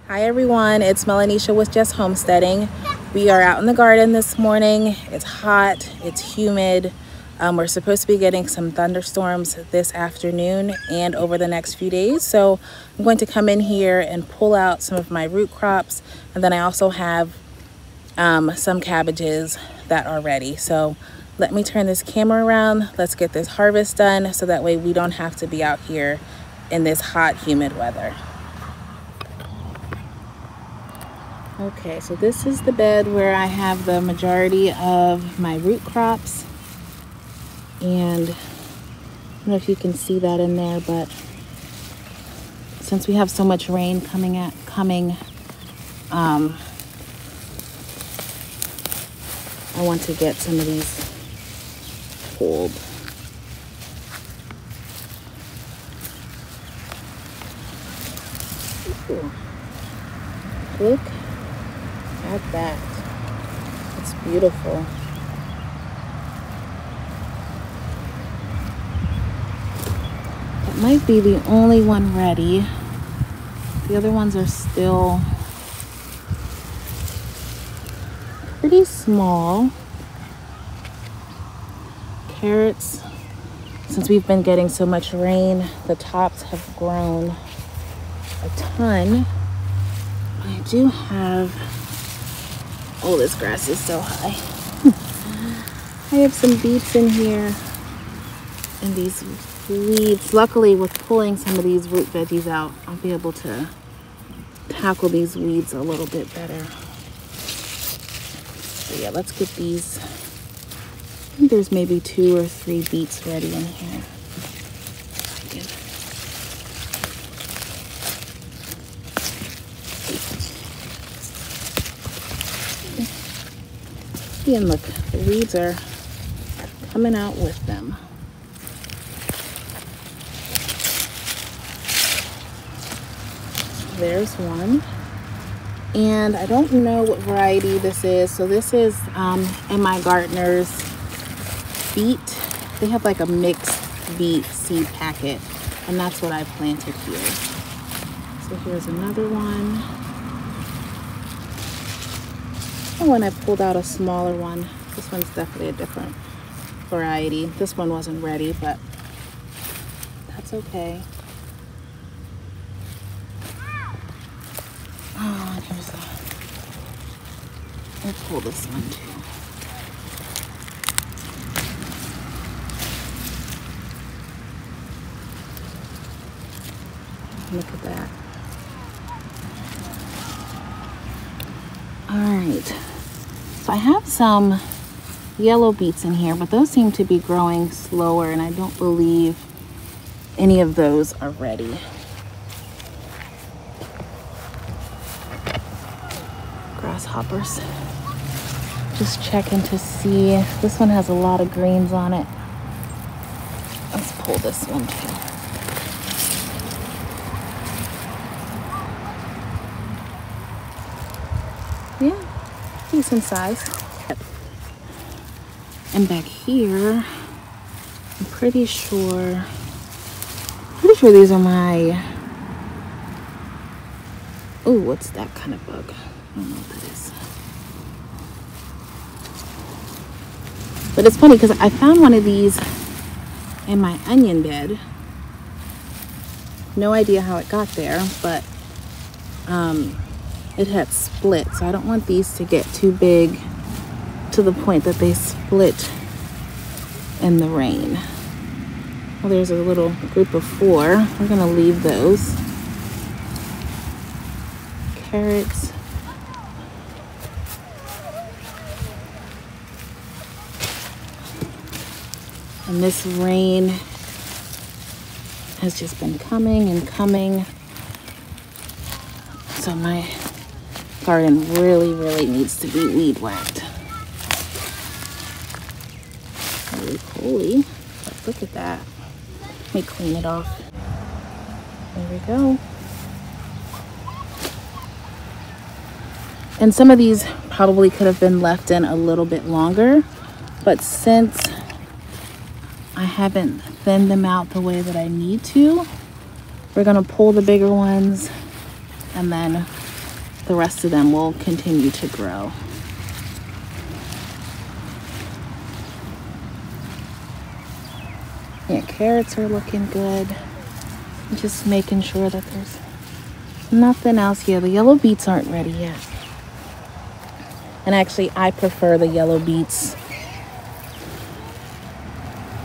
Hi everyone, it's Melanisha with Just Homesteading. We are out in the garden this morning. It's hot, it's humid. We're supposed to be getting some thunderstorms this afternoon and over the next few days. So I'm going to come in here and pull out some of my root crops. And then I also have some cabbages that are ready. So let me turn this camera around. Let's get this harvest done so that way we don't have to be out here in this hot, humid weather. Okay, so this is the bed where I have the majority of my root crops, and I don't know if you can see that in there, but since we have so much rain coming, I want to get some of these pulled. Ooh. Look at that. It's beautiful. That might be the only one ready. The other ones are still pretty small. Carrots, since we've been getting so much rain, the tops have grown a ton. I do have, oh, this grass is so high. I have some beets in here and these weeds. Luckily, with pulling some of these root veggies out, I'll be able to tackle these weeds a little bit better. So yeah, let's get these. I think there's maybe 2 or 3 beets ready in here. And look, the weeds are coming out with them. There's one. And I don't know what variety this is. So this is in my gardener's beet. They have like a mixed beet seed packet, and that's what I planted here. So here's another one. Oh, and I pulled out a smaller one. This one's definitely a different variety. This one wasn't ready, but that's okay. Oh, and here's the, I'll pull this one too. Look at that. All right, so I have some yellow beets in here, but those seem to be growing slower, and I don't believe any of those are ready. Grasshoppers. Just checking to see. This one has a lot of greens on it. Let's pull this one too. Yeah, decent size. And back here, I'm pretty sure these are my, oh, what's that kind of bug? I don't know what that is. But it's funny because I found one of these in my onion bed. No idea how it got there, but it had split, so I don't want these to get too big to the point that they split in the rain. Well, there's a little group of 4. We're gonna leave those. Carrots. And this rain has just been coming and coming. So my garden really needs to be weed whacked. Holy, but look at that. Let me clean it off. There we go. And some of these probably could have been left in a little bit longer, but since I haven't thinned them out the way that I need to, we're gonna pull the bigger ones and then the rest of them will continue to grow. Yeah, carrots are looking good. I'm just making sure that there's nothing else here. The yellow beets aren't ready yet. And actually, I prefer the yellow beets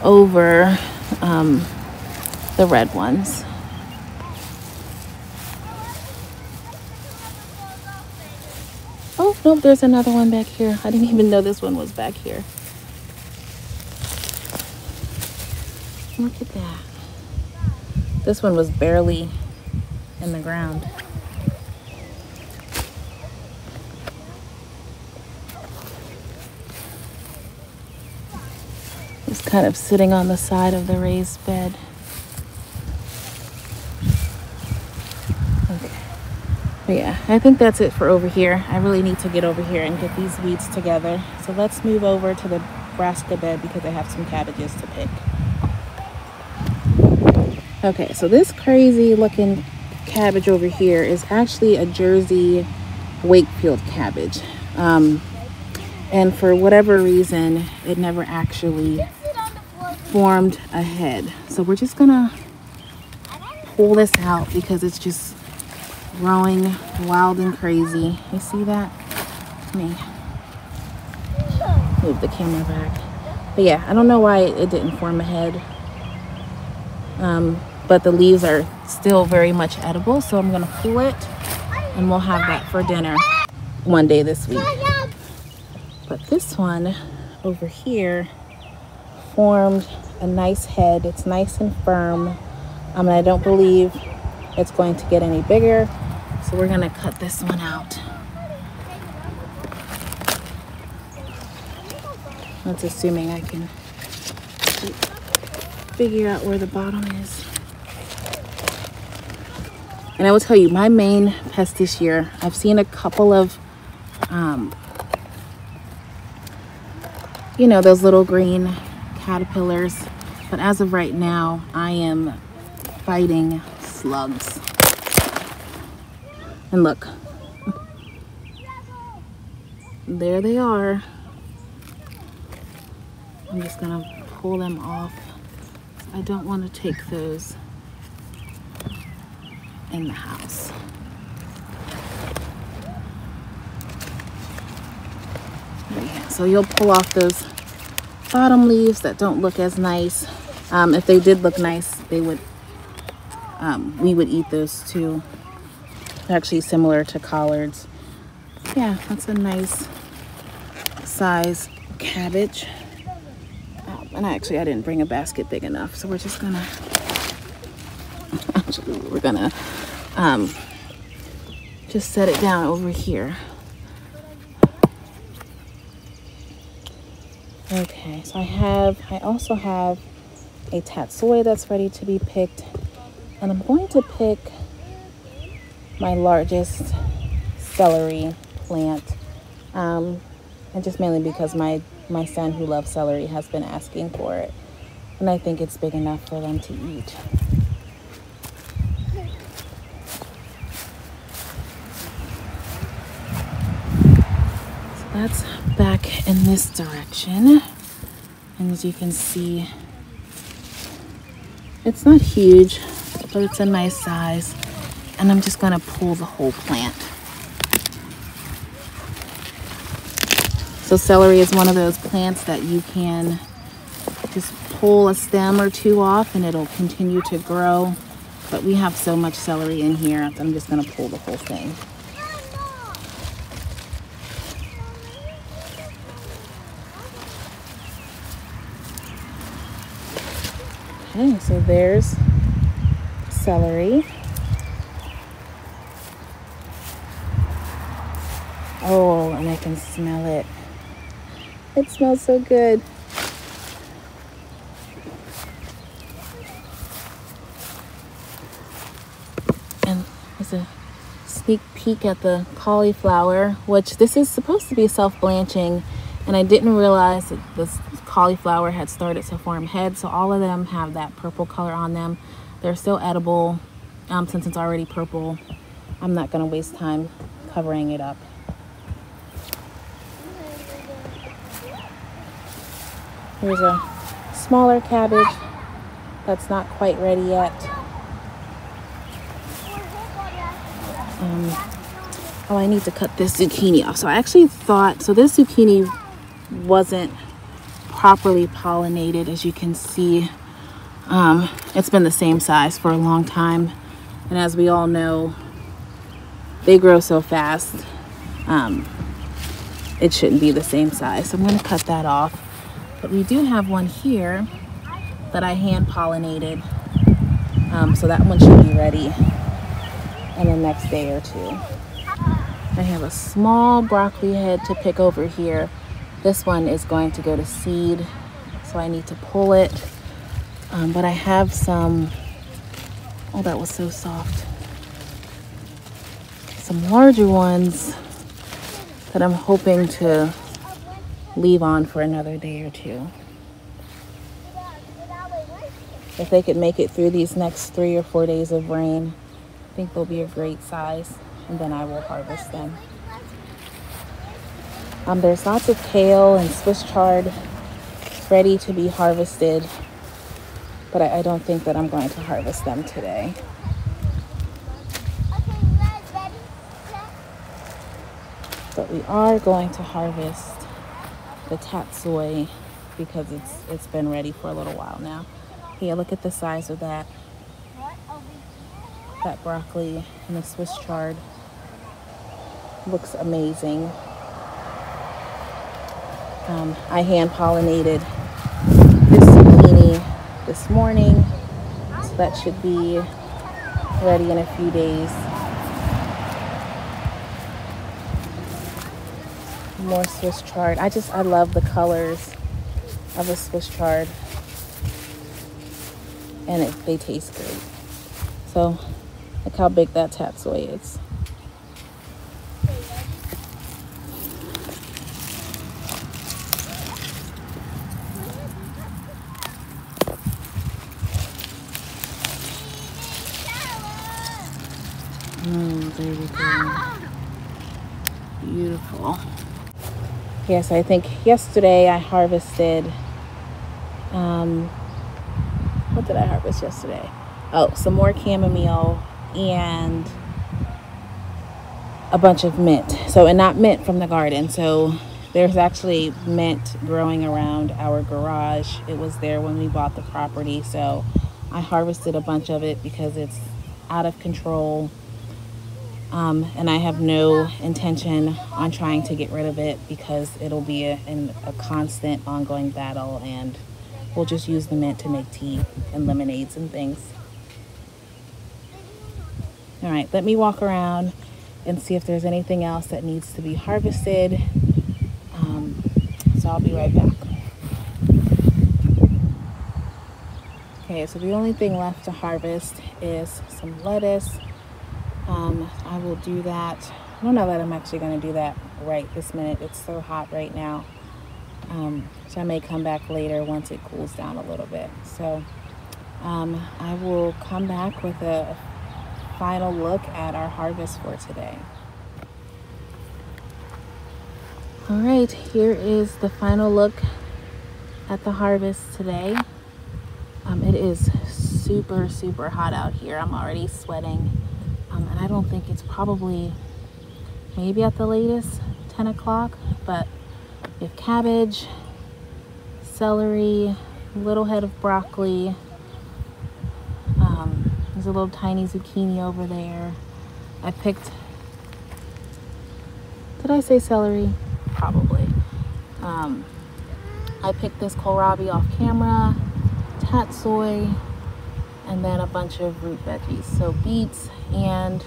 over the red ones. Oh, nope, there's another one back here. I didn't even know this one was back here. Look at that. This one was barely in the ground. It's kind of sitting on the side of the raised bed. Okay. But yeah, I think that's it for over here. I really need to get over here and get these weeds together. So let's move over to the brassica bed because I have some cabbages to pick. Okay, so this crazy looking cabbage over here is actually a Jersey Wakefield cabbage. And for whatever reason, it never actually formed a head. So we're just gonna pull this out because it's just growing wild and crazy. You see that? Let me move the camera back. But yeah, I don't know why it didn't form a head. But the leaves are still very much edible, so I'm gonna pull it and we'll have that for dinner one day this week. But this one over here formed a nice head. It's nice and firm. And I don't believe it's going to get any bigger, so we're gonna cut this one out. That's assuming I can figure out where the bottom is. And I will tell you, my main pest this year, I've seen a couple of, you know, those little green caterpillars. But as of right now, I am fighting slugs. And look, there they are. I'm just gonna pull them off. I don't want to take those in the house. Yeah, so you'll pull off those bottom leaves that don't look as nice. If they did look nice, they would. We would eat those too. They're actually similar to collards. Yeah, that's a nice size cabbage. And I didn't bring a basket big enough, so we're just gonna. Actually, we're gonna just set it down over here. Okay, so I also have a tatsoi that's ready to be picked, and I'm going to pick my largest celery plant, and just mainly because my son who loves celery has been asking for it, and I think it's big enough for them to eat. That's back in this direction, and as you can see, it's not huge, but it's a nice size, and I'm just going to pull the whole plant. So celery is one of those plants that you can just pull a stem or two off and it'll continue to grow, but we have so much celery in here that I'm just going to pull the whole thing. Okay, so there's celery. Oh, and I can smell it. It smells so good. And there's a sneak peek at the cauliflower, which this is supposed to be self-blanching, and I didn't realize that this cauliflower had started to form heads, so all of them have that purple color on them. They're still edible. Since it's already purple, I'm not going to waste time covering it up. Here's a smaller cabbage that's not quite ready yet. Oh, I need to cut this zucchini off. So I actually thought, so this zucchini wasn't properly pollinated, as you can see. It's been the same size for a long time. And as we all know, they grow so fast. It shouldn't be the same size. So I'm gonna cut that off. But we do have one here that I hand pollinated. So that one should be ready in the next day or two. I have a small broccoli head to pick over here. This one is going to go to seed, so I need to pull it. But I have some, oh, that was so soft. Some larger ones that I'm hoping to leave on for another day or two. If they could make it through these next 3 or 4 days of rain, I think they'll be a great size, and then I will harvest them. There's lots of kale and Swiss chard ready to be harvested, but I don't think that I'm going to harvest them today. But we are going to harvest the tatsoi because it's been ready for a little while now. Here, look at the size of that broccoli and the Swiss chard. Looks amazing. I hand pollinated this zucchini this morning, so that should be ready in a few days. More Swiss chard. I love the colors of the Swiss chard, and they taste great. So look how big that tatsoi is. There we go. Beautiful. Yes, I think yesterday I harvested, what did I harvest yesterday? Oh, some more chamomile and a bunch of mint. So, and not mint from the garden. So there's actually mint growing around our garage. It was there when we bought the property. So I harvested a bunch of it because it's out of control. And I have no intention on trying to get rid of it because it'll be a constant ongoing battle, and we'll just use the mint to make tea and lemonades and things. All right, let me walk around and see if there's anything else that needs to be harvested. So I'll be right back. Okay, so the only thing left to harvest is some lettuce. I will do that. I don't know that I'm actually going to do that right this minute. It's so hot right now. So I may come back later once it cools down a little bit. So I will come back with a final look at our harvest for today. All right, here is the final look at the harvest today. It is super, super hot out here. I'm already sweating. And I don't think it's probably, maybe at the latest, 10 o'clock, but we have cabbage, celery, a little head of broccoli. There's a little tiny zucchini over there. I picked, did I say celery? Probably. I picked this kohlrabi off camera, tatsoi, and then a bunch of root veggies. So beets and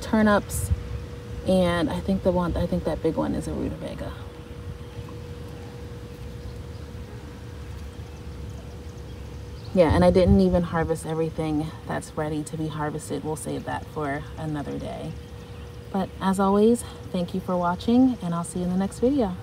turnips, and I think that big one is a rutabaga. Yeah, and I didn't even harvest everything that's ready to be harvested. We'll save that for another day. But as always, thank you for watching, and I'll see you in the next video.